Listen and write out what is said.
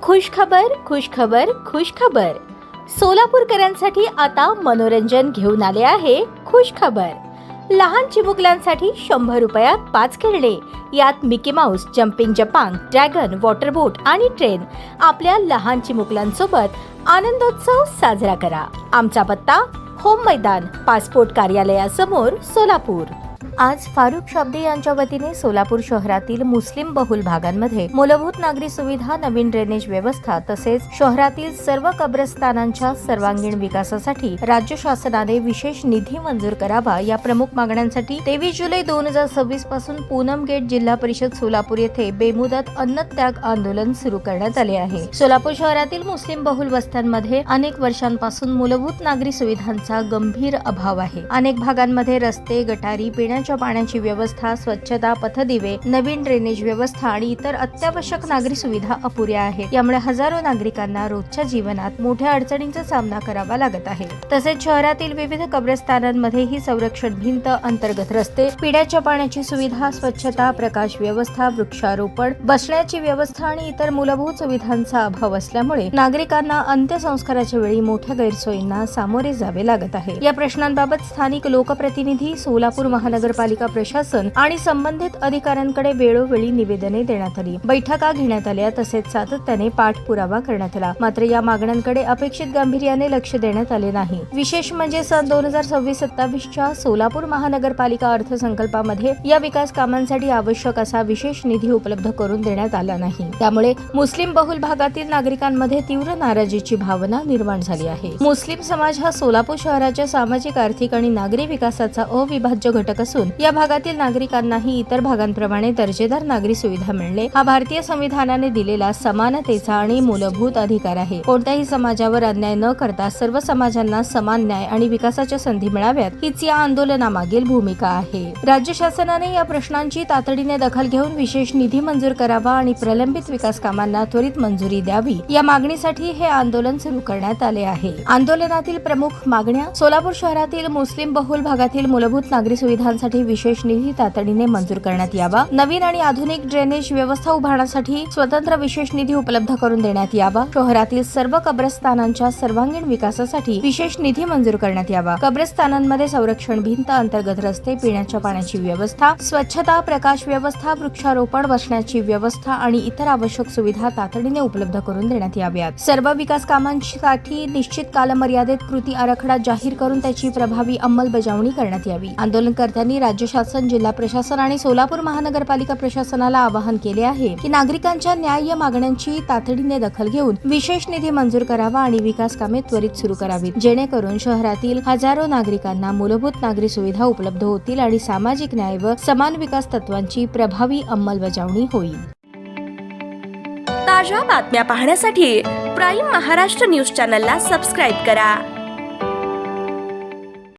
खुशखबर खुशखबर खुशखबर. सोलापूरकरांसाठी आता मनोरंजन घेऊन आले आहे खुशखबर. लहान चिमुकल्यांसाठी 100 रुपयात 5 खेळणे. यात मिकी माऊस, जम्पिंग जपांग, ड्रॅगन, वॉटर बोट आणि ट्रेन. आपल्या लहान चिमुकल्यांसोबत आनंदोत्सव साजरा करा. आमचा पत्ता होम मैदान, पासपोर्ट कार्यालयासमोर, सोलापूर. आज फारुख शाब्दी यांच्या वतीने सोलापूर शहरातील मुस्लिम बहुल भागांमध्ये मूलभूत नागरी सुविधा, नवीन ड्रेनेज व्यवस्था तसेच शहरातील सर्व कब्रस्तानांच्या सर्वांगीण विकासासाठी राज्य शासनाने विशेष निधी मंजूर करावा या प्रमुख मागण्यांसाठी 23 जुलै 2026 पासून पूनम गेट जिल्हा परिषद सोलापूर येथे बेमुदत अन्नत्याग आंदोलन सुरू करण्यात आले आहे. सोलापूर शहरातील मुस्लिम बहुल वस्त्यांमध्ये अनेक वर्षांपासून मूलभूत नागरी सुविधांचा गंभीर अभाव आहे. अनेक भागांमध्ये रस्ते, गटारी, पिण्याच्या पाण्याची व्यवस्था, स्वच्छता, पथदिवे, नवीन ड्रेनेज व्यवस्था आणि इतर अत्यावश्यक नागरी सुविधा अपुऱ्या आहेत. यामुळे हजारो नागरिकांना रोजच्या जीवनात मोठ्या अडचणींचा सामना करावा लागत आहे. तसेच शहरातील विविध कब्रस्तानांमध्ये ही संरक्षण भिंत, अंतर्गत रस्ते, पिण्याच्या पाण्याची सुविधा, स्वच्छता, प्रकाश व्यवस्था, वृक्षारोपण, बसण्याची व्यवस्था आणि इतर मूलभूत सुविधांचा अभाव असल्यामुळे नागरिकांना अंत्यसंस्काराच्या वेळी मोठ्या गैरसोयींना सामोरे जावे लागत आहे. या प्रश्नांबाबत स्थानिक लोकप्रतिनिधी, सोलापूर महानगरपालिका प्रशासन आणि संबंधित अधिकाऱ्यांकडे वेळोवेळी निवेदने देण्यात आली, बैठका घेण्यात आल्या, तसेच सातत्याने पाठपुरावा करण्यात आला. मात्र या मागण्यांकडे अपेक्षित गांभीर्याने लक्ष देण्यात आले नाही. विशेष म्हणजे सन 2026-27 च्या सोलापूर महानगरपालिका अर्थसंकल्पामध्ये या विकास कामांसाठी आवश्यक असा विशेष निधी उपलब्ध करून देण्यात आला नाही. त्यामुळे मुस्लिम बहुल भागातील नागरिकांमध्ये तीव्र नाराजीची भावना निर्माण झाली आहे. मुस्लिम समाज हा सोलापूर शहराच्या सामाजिक, आर्थिक आणि नागरी विकासाचा अविभाज्य घटक असून या भागातील नागरिकांनाही इतर भागांप्रमाणे दर्जेदार नागरी सुविधा मिळणे हा भारतीय संविधानाने दिलेला समानतेचा आणि मूलभूत अधिकार आहे. कोणत्याही समाजावर अन्याय न करता सर्व समाजांना समान न्याय आणि विकासाच्या संधी मिळाव्यात हीच या आंदोलनामागील भूमिका आहे. राज्य शासनाने या प्रश्नांची तातडीने दखल घेऊन विशेष निधी मंजूर करावा आणि प्रलंबित विकास कामांना त्वरित मंजुरी द्यावी या मागणीसाठी हे आंदोलन सुरू करण्यात आले आहे. आंदोलनातील प्रमुख मागण्या: सोलापूर शहरातील मुस्लिम बहुल भागातील मूलभूत नागरी सुविधांसाठी विशेष निधी तातडीने मंजूर करण्यात यावा. नवीन आणि आधुनिक ड्रेनेज व्यवस्था उभारण्यासाठी स्वतंत्र विशेष निधी उपलब्ध करून देण्यात यावा. शहरातील सर्व कब्रस्तानांच्या सर्वांगीण विकासासाठी विशेष निधी मंजूर करण्यात यावा. कब्रस्तानांमध्ये संरक्षण भिंत, अंतर्गत रस्ते, पिण्याच्या पाण्याची व्यवस्था, स्वच्छता, प्रकाश व्यवस्था, वृक्षारोपण, बसण्याची व्यवस्था आणि इतर आवश्यक सुविधा तातडीने उपलब्ध करून देण्यात याव्यात. सर्व विकास कामांसाठी निश्चित कालमर्यादेत कृती आराखडा जाहीर करून त्याची प्रभावी अंमलबजावणी करण्यात यावी. आंदोलनकर्त्यांनी राज्य शासन, जिल्हा प्रशासन आणि सोलापूर महानगरपालिका प्रशासनाला आवाहन केले आहे की नागरिकांच्या न्याय्य मागण्यांची तातडीने दखल घेऊन विशेष निधी मंजूर करावा आणि विकास कामे त्वरित सुरू करावीत, जेणेकरून शहरातील हजारो नागरिकांना मूलभूत नागरी सुविधा उपलब्ध होतील आणि सामाजिक न्याय व समान विकास तत्वांची प्रभावी अंमलबजावणी होईल. ताज्या बातम्या पाहण्यासाठी प्राईम महाराष्ट्र न्यूज चॅनलला सबस्क्राईब करा.